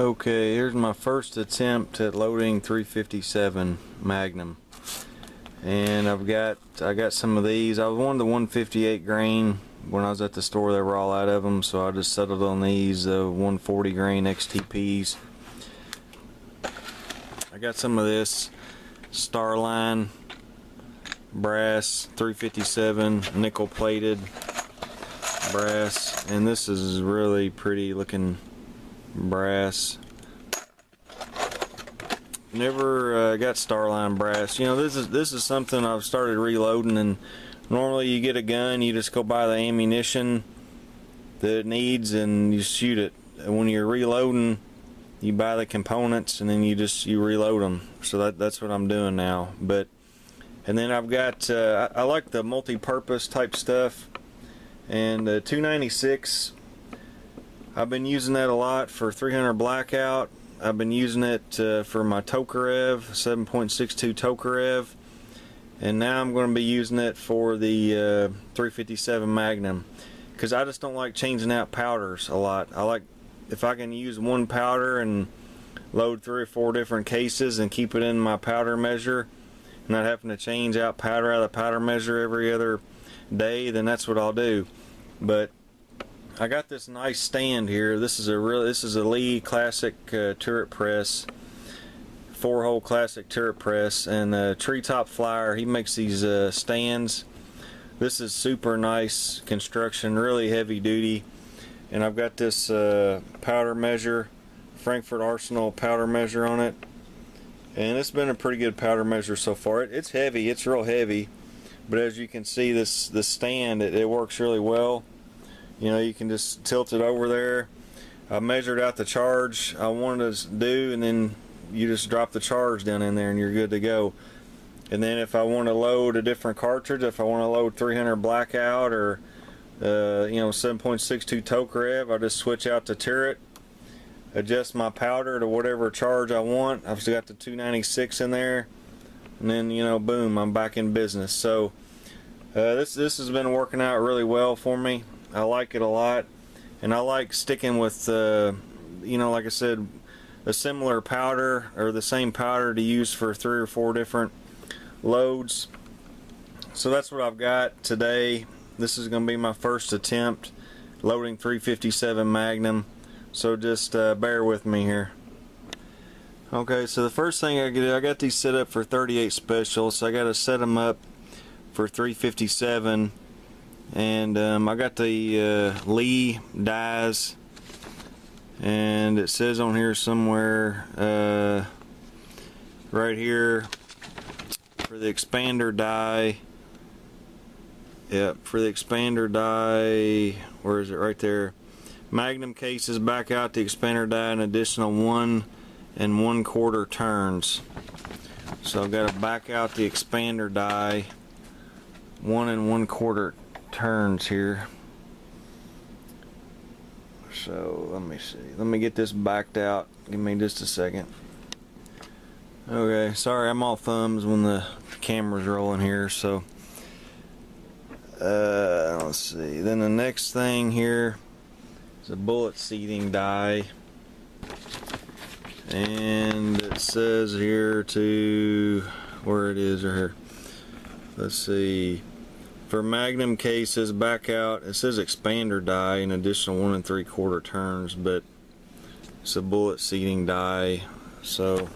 Okay, here's my first attempt at loading 357 Magnum, and I got some of these. I wanted the 158 grain. When I was at the store, they were all out of them, so I just settled on these 140 grain XTPs. I got some of this Starline brass 357 nickel plated brass, and this is really pretty looking brass. Never got Starline brass. You know, this is something I've started reloading, and normally you get a gun, you just go buy the ammunition that it needs and you shoot it. And when you're reloading, you buy the components and then you reload them. So that's what I'm doing now. And then I've got I like the multi-purpose type stuff, and 296. I've been using that a lot for 300 blackout. I've been using it for my Tokarev 7.62 Tokarev, and now I'm going to be using it for the 357 Magnum, because I just don't like changing out powders a lot. I like if I can use one powder and load 3 or 4 different cases and keep it in my powder measure, not having to change out powder out of the powder measure every other day, then that's what I'll do. But I got this nice stand here. This is a Lee classic turret press, 4-hole classic turret press, and Treetop Flyer, he makes these stands. This is super nice construction, really heavy duty. And I've got this powder measure, Frankfurt Arsenal powder measure on it, and it's been a pretty good powder measure so far. It's heavy, it's real heavy, but as you can see, this stand, it works really well. You know, you can just tilt it over there. I measured out the charge I wanted to do, and then you just drop the charge down in there and you're good to go. And then if I want to load a different cartridge, if I want to load 300 blackout or you know, 7.62 Tokarev, I just switch out the turret, adjust my powder to whatever charge I want. I've still got the 296 in there, and then, you know, boom, I'm back in business. So this has been working out really well for me. I like it a lot, and I like sticking with you know, like I said, a similar powder or the same powder to use for 3 or 4 different loads. So that's what I've got today. This is going to be my first attempt loading 357 Magnum, so just bear with me here. Okay, so the first thing I got these set up for 38 special, so I got to set them up for 357. And I got the Lee dies, and it says on here somewhere right here for the expander die. Yep, for the expander die, where is it? Right there. Magnum cases back out the expander die an additional 1 1/4 turns. So I've got to back out the expander die 1 1/4 turns here. So let me see. Let me get this backed out. Give me just a second. Okay, sorry, I'm all thumbs when the camera's rolling here. So let's see. Then the next thing here is a bullet seating die, and it says here to where it is right here. Let's see. For Magnum cases back out, it says expander die an additional 1 3/4 turns, but it's a bullet seating die. So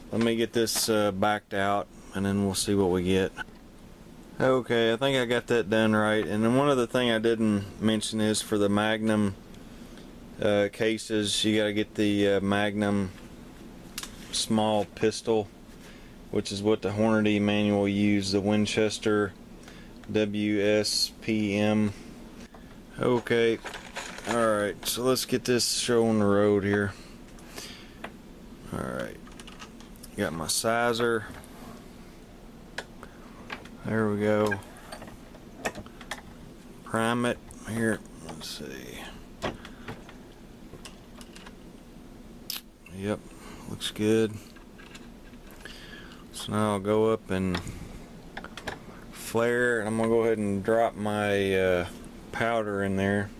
let me get this backed out, and then we'll see what we get. Okay, I think I got that done right. And then one other thing I didn't mention is for the Magnum cases, you got to get the Magnum small pistol, which is what the Hornady manual used, the Winchester WSPM. Okay, alright, so let's get this show on the road here. Alright, got my sizer. There we go. Prime it here. Let's see. Yep, looks good. So now I'll go up and flare, and I'm gonna go ahead and drop my powder in there.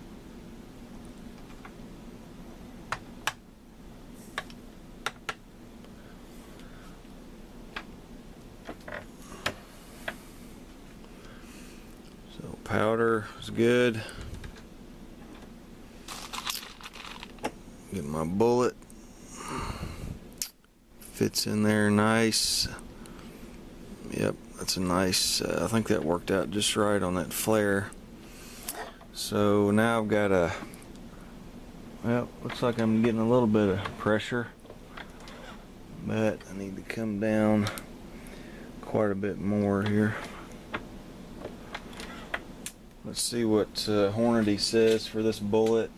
powder is good. Get my bullet. Fits in there nice. Yep, that's a nice, I think that worked out just right on that flare. So now I've got a, well, looks like I'm getting a little bit of pressure, but I need to come down quite a bit more here. Let's see what Hornady says for this bullet.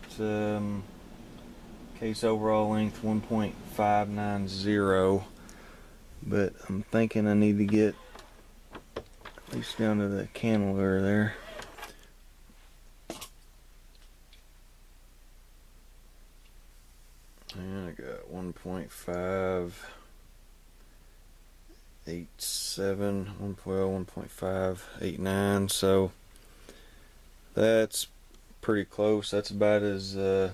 Case overall length 1.590, but I'm thinking I need to get at least down to the cantilever there. And I got 1.587, 1.589, so that's pretty close. That's about as good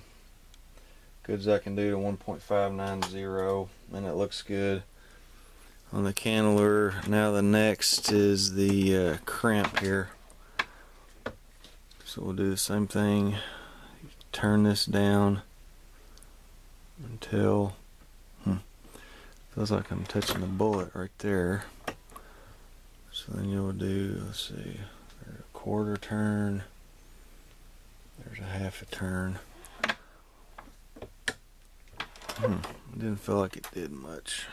as I can do to 1.590, and it looks good on the cantilever. Now the next is the crimp here. So we'll do the same thing. Turn this down until feels like I'm touching the bullet right there. So then you'll do, let's see, there's a quarter turn, there's a half a turn. Didn't feel like it did much.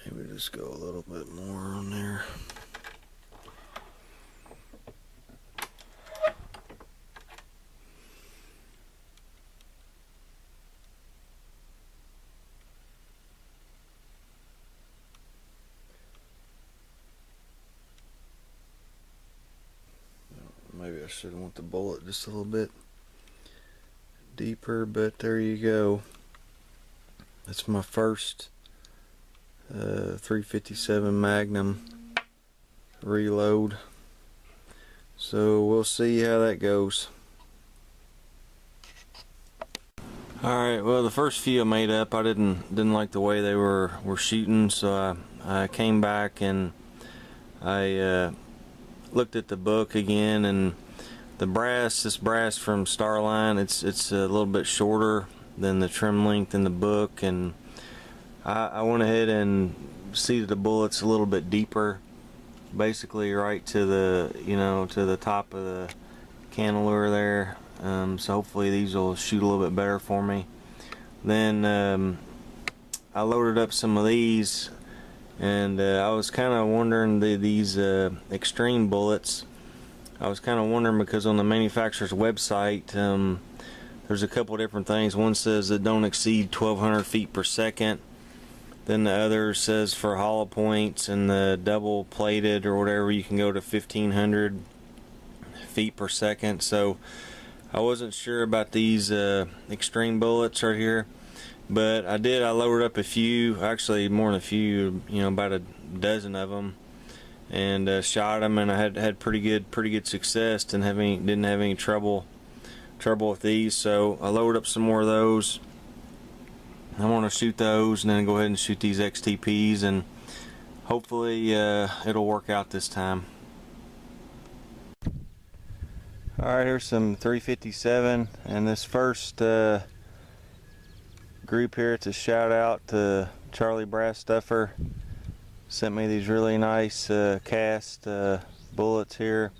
Maybe just go a little bit more on there. Maybe I should want the bullet just a little bit deeper, but there you go. That's my first 357 Magnum reload. So we'll see how that goes. Alright, well, the first few I made up, I didn't like the way they were shooting, so I came back and I looked at the book again, and the brass, this brass from Starline, it's a little bit shorter than the trim length in the book, and I went ahead and seated the bullets a little bit deeper, basically right to the, to the top of the cantilever there. So hopefully these will shoot a little bit better for me. Then I loaded up some of these, and I was kind of wondering, these extreme bullets, I was kind of wondering because on the manufacturer's website there's a couple different things. One says that don't exceed 1200 feet per second. Then the other says for hollow points and the double plated or whatever, you can go to 1500 feet per second. So I wasn't sure about these extreme bullets right here, but I loaded up a few, actually more than a few, about a dozen of them, and shot them, and I had pretty good success. Didn't have any trouble with these. So I loaded up some more of those. I want to shoot those and then go ahead and shoot these XTPs, and hopefully it'll work out this time. Alright, here's some 357, and this first group here, it's a shout out to Charlie Brass Stuffer. Sent me these really nice cast bullets here.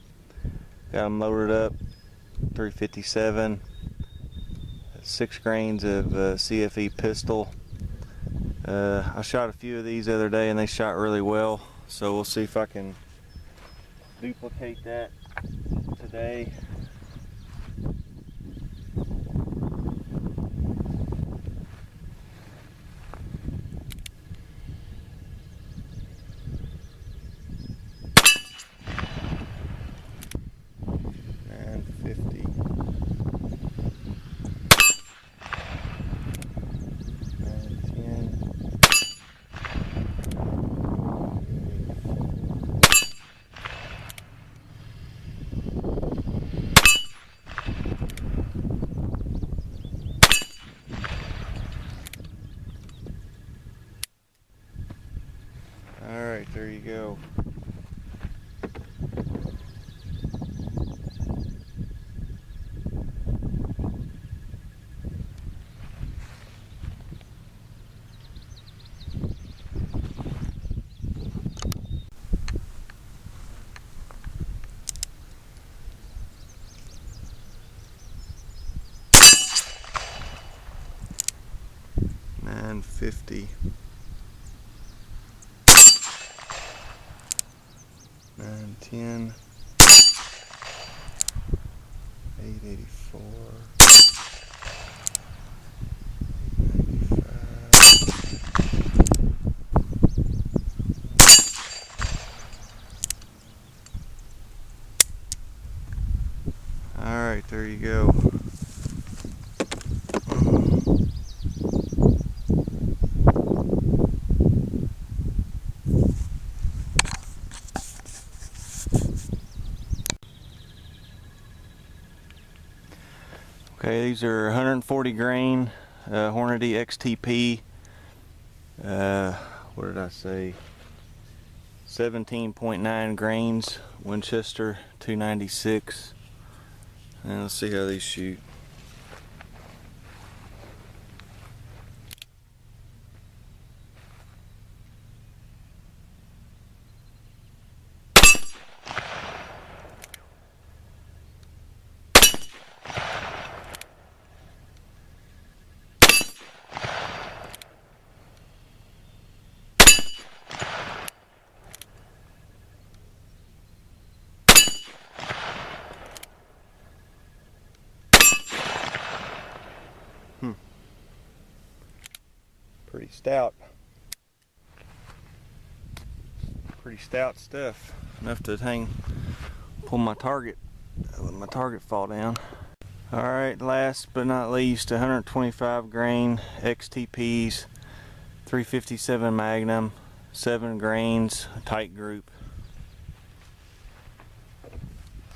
Got them loaded up, 357, 6 grains of CFE pistol. I shot a few of these the other day and they shot really well, so we'll see if I can duplicate that today. 350. 910. 884. 895. Alright, there you go. Okay, these are 140 grain Hornady XTP. What did I say? 17.9 grains Winchester 296. And let's see how these shoot. Pretty stout. Pretty stout stuff. Enough to pull my target, let my target fall down. Alright, last but not least, 125 grain XTPs, 357 Magnum, 7 grains, tight group.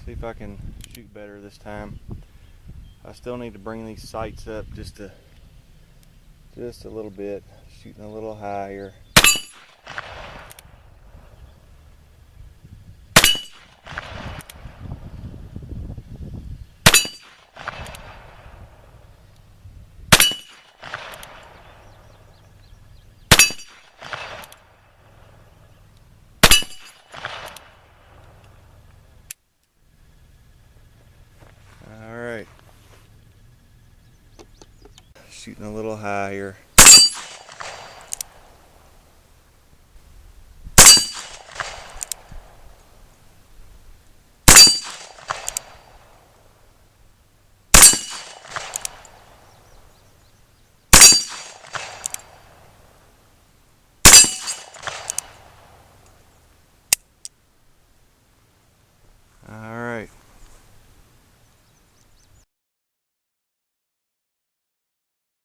See if I can shoot better this time. I still need to bring these sights up just a little bit, shooting a little higher. Alright. Shooting a little high here.